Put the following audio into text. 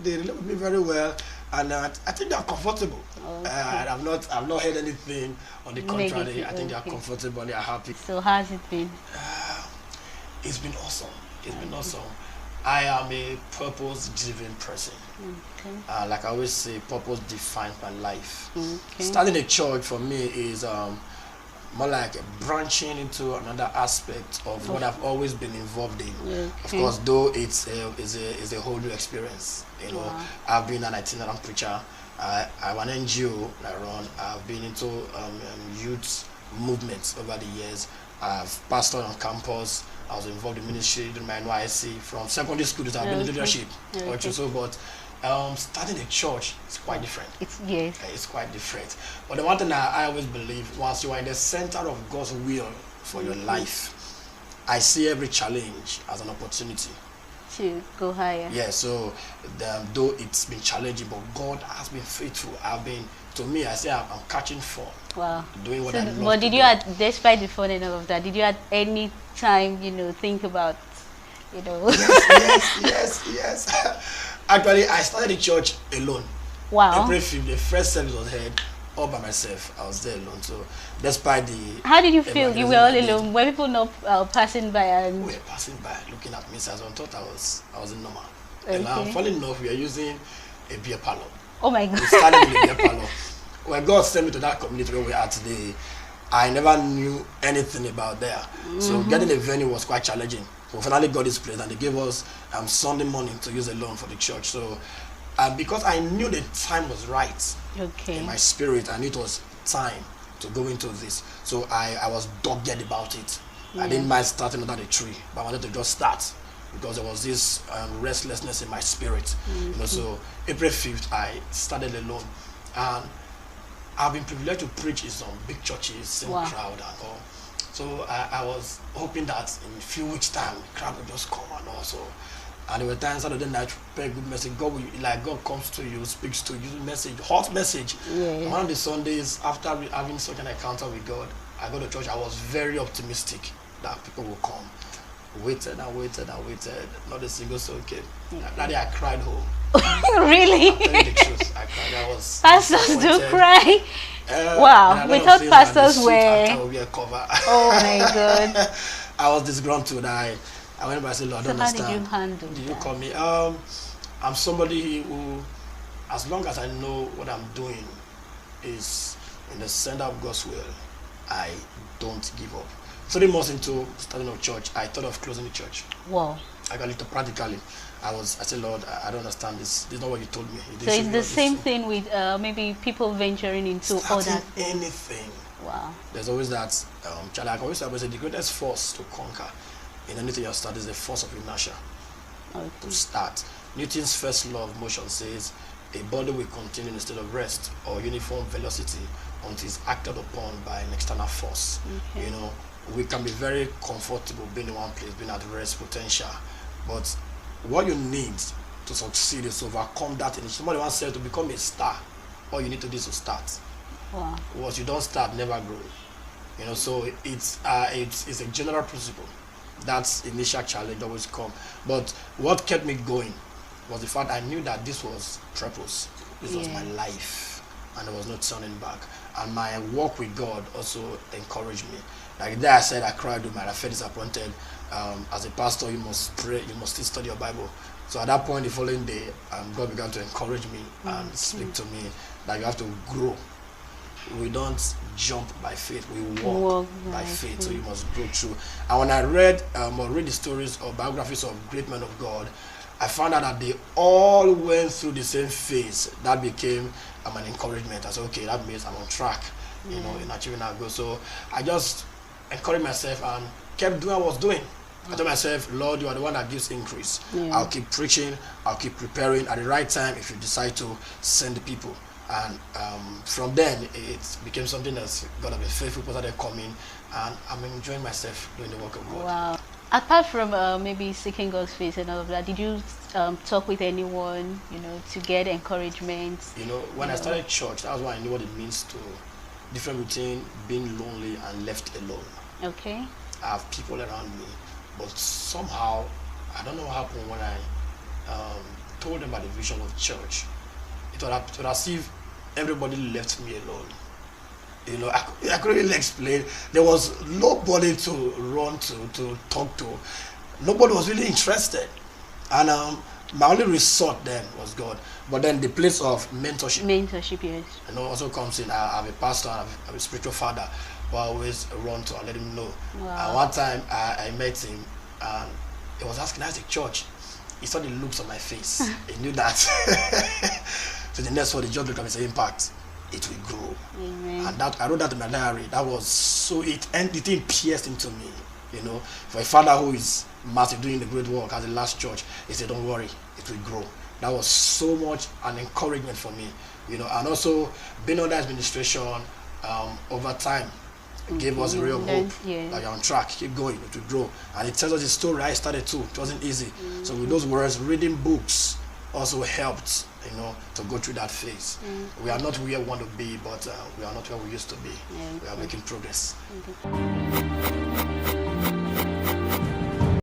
they relate with me very well, and I think they are comfortable. Okay. I've not heard anything on the contrary. Negative, I think they are okay. comfortable and they are happy. So how's it been? It's been awesome. It's been awesome. I am a purpose-driven person. Okay. Like I always say, purpose defines my life. Okay. Starting a church for me is more like branching into another aspect of what I've always been involved in. Okay. Of course, though it's a whole new experience. You know, Wow. I've been an itinerant preacher. I'm an NGO that I run. I've been into youth movements over the years. I've pastored on campus. I was involved in ministry during my NYSC. From secondary school to I've been in leadership. Okay. So, but starting a church is quite different. It's quite different. But the one thing I always believe, once you are in the center of God's will for your life, I see every challenge as an opportunity to go higher. Yeah, so though it's been challenging, but God has been faithful. To me, I say I'm catching fun. Wow. Doing what So I love. but did you, despite the fun and all of that, did you at any time, think about, Yes. Actually, I started the church alone. Wow. April 5th, the first service was held all by myself. I was there alone. So, despite the... How did you feel? You were all evangelism I did, alone. Were people not passing by and... we were passing by, looking at me. So I thought I was in normal. Okay. And now, funny enough, we are using a beer parlor. Oh my God. We started with a beer parlor. When God sent me to that community where we are today, I never knew anything about there. So getting a venue was quite challenging. We finally got this place and they gave us Sunday morning to use alone for the church. So because I knew the time was right in my spirit, I knew it was time to go into this. So I was dogged about it. I didn't mind starting under the tree, but I wanted to just start because there was this restlessness in my spirit. So April 5th, I started alone. And I've been privileged to preach in some big churches, same crowd and all. So I was hoping that in a few weeks' time, the crowd would just come and also. And there were times Saturday night, prepare a good message. God comes to you, speaks to you, message, hot message. And one of the Sundays, after having such an encounter with God, I go to church. I was very optimistic that people will come. Waited. Not a single soul came. That day I cried home. Really? I'm telling you the truth. I cried. I was Pastors do cry. Wow. We thought pastors were... cover. Oh my God. I was disgruntled. I went by and said, Lord, I don't understand. How did you handle Did you call me? I'm somebody who, as long as I know what I'm doing is in the center of God's will, I don't give up. 3 months into starting a church, I thought of closing the church. Wow. I got it practically. I said, Lord, I don't understand this. This is not what you told me. So it's the same thing with maybe people venturing into other anything. Wow. There's always that challenge. I always say the greatest force to conquer in anything you start is the force of inertia. To start. Newton's first law of motion says a body will continue in a state of rest or uniform velocity until it's acted upon by an external force. We can be very comfortable being in one place, being at rest potential, but what you need to succeed is to overcome that. Somebody once said to become a star, all you need to do is to start. Wow. Once you don't start, never grow. So it's a general principle. That's initial challenge always come. But what kept me going was the fact I knew that this was purpose. This was my life, and there was no turning back. And my walk with God also encouraged me. Like there I said, I cried with I felt disappointed. As a pastor, you must pray, you must still study your Bible. So at that point, the following day, God began to encourage me and speak to me that you have to grow. We don't jump by faith, we walk by faith. So you must grow through. And when I read the stories or biographies of great men of God, I found out that they all went through the same phase. That became an encouragement. I said, okay, that means I'm on track, in achieving our goal. So I just encouraged myself and kept doing what I was doing. I told myself, Lord, you are the one that gives increase. I'll keep preaching, I'll keep preparing. At the right time, if you decide to send the people. And from then, it became something that's going to be faithful, people started coming, and I'm enjoying myself doing the work of God. Wow. Apart from maybe seeking God's face and all of that, did you talk with anyone, to get encouragement? When I started church, that was when I knew what it means to different between being lonely and left alone. Okay. I have people around me, but somehow, I don't know what happened when I told them about the vision of the church, it was as if everybody left me alone. You know, I couldn't really explain. There was nobody to run to talk to. Nobody was really interested. And my only resort then was God. But then the place of mentorship. Mentorship, yes. You know, also comes in. I have a pastor, I have a spiritual father, who I always run to and let him know. Wow. And one time I met him, and he was asking, how's the church? He saw the looks on my face. He knew that. So the next one, he just looked at me and said, Impact, it will grow. Amen. And that I wrote that in my diary. That was so the thing pierced into me. You know, for a father who is massive, doing the great work as the last church, he said, don't worry, it will grow. That was so much an encouragement for me. You know, and also being under administration over time gave us real hope. Yes. That you're on track, keep going, it will grow. And it tells us the story I started too. It wasn't easy. So with those words, reading books also helped, you know, to go through that phase. We are not where we want to be, but we are not where we used to be. We are making progress.